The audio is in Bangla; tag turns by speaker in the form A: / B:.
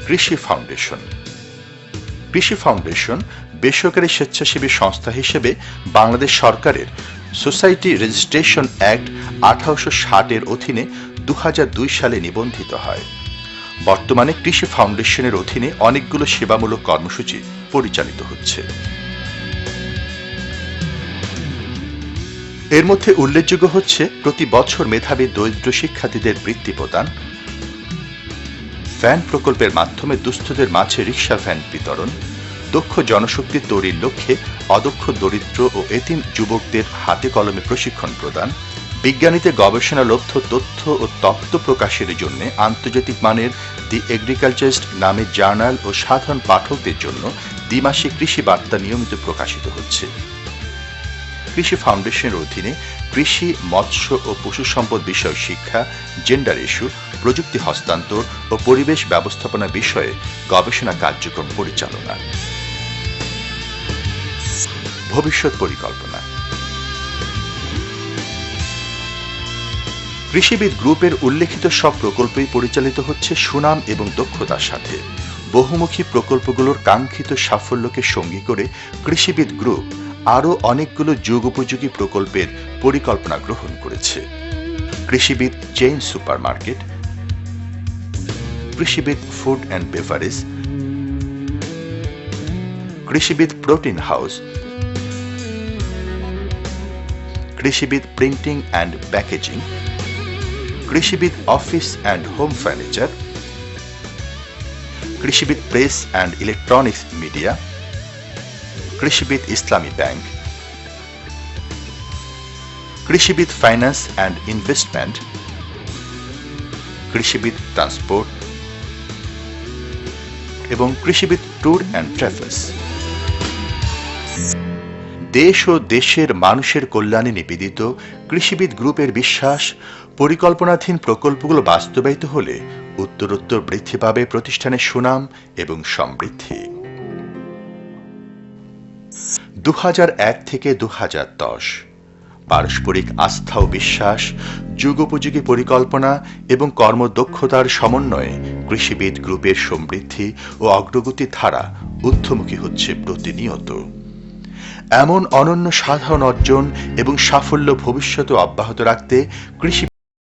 A: কৃষি ফাউন্ডেশন। কৃষি ফাউন্ডেশন বেসরকারি স্বেচ্ছাসেবী সংস্থা হিসেবে বাংলাদেশ সরকারের সোসাইটি রেজিস্ট্রেশন অ্যাক্ট 1860 অধীনে 2002 সালে নিবন্ধিত হয়। বর্তমানে কৃষি ফাউন্ডেশনের অধীনে অনেকগুলো সেবামূলক কর্মসূচি পরিচালিত হচ্ছে। এর মধ্যে উল্লেখযোগ্য হচ্ছে প্রতি বছর মেধাবী দরিদ্র শিক্ষার্থীদের বৃত্তি প্রদান, ভ্যান প্রকল্পের মাধ্যমে দুস্থদের মাঝে রিক্সা ভ্যান বিতরণ, দক্ষ জনশক্তি তৈরির লক্ষ্যে অদক্ষ দরিদ্র ও এতিম যুবকদের হাতে কলমে প্রশিক্ষণ প্রদান, বিজ্ঞানীদের গবেষণালব্ধ তথ্য ও তত্ত্ব প্রকাশের জন্য আন্তর্জাতিক মানের দি এগ্রিকালচারিস্ট নামে জার্নাল ও সাধারণ পাঠকদের জন্য দ্বিমাসিক কৃষি বার্তা নিয়মিত প্রকাশিত হচ্ছে। কৃষি ফাউন্ডেশনের অধীনে কৃষি, মৎস্য ও পশু সম্পদ বিষয়ক শিক্ষা, জেন্ডার ইস্যু, প্রযুক্তি হস্তান্তর ও পরিবেশ ব্যবস্থাপনা বিষয়ে গবেষণা কার্যক্রম পরিচালনা। ভবিষ্যৎ পরিকল্পনা। কৃষিবিদ গ্রুপের উল্লেখিত সব প্রকল্পই পরিচালিত হচ্ছে সুনাম এবং দক্ষতার সাথে। বহুমুখী প্রকল্পগুলোর কাঙ্ক্ষিত সাফল্যকে সঙ্গী করে কৃষিবিদ গ্রুপ আরও অনেকগুলো যুগোপযোগী প্রকল্পের পরিকল্পনা গ্রহণ করেছে। Krishibid chain supermarket, Krishibid food and beverage, Krishibid protein house, Krishibid printing and packaging, Krishibid office and home furniture, Krishibid press and electronics media, Krishibid Islami bank, Krishibid finance and investment, Krishibid transport এবং কৃষিবিদ ট্যুর অ্যান্ড ট্রাভেলস। দেশ ও দেশের মানুষের কল্যাণে নিবেদিত কৃষিবিদ গ্রুপের বিশ্বাস, পরিকল্পনাধীন প্রকল্পগুলো বাস্তবায়িত হলে উত্তরোত্তর বৃদ্ধি পাবে প্রতিষ্ঠানের সুনাম এবং সমৃদ্ধি। 2001 থেকে 2010 পারস্পরিক আস্থা ও বিশ্বাস, যুগোপযোগী পরিকল্পনা এবং কর্মদক্ষতার সমন্বয়ে কৃষিবিদ গ্রুপের সমৃদ্ধি ও অগ্রগতির ধারা ঊর্ধ্বমুখী হচ্ছে প্রতিনিয়ত। এমন অনন্য সাধারণ অর্জন এবং সাফল্য ভবিষ্যতে অব্যাহত রাখতে কৃষি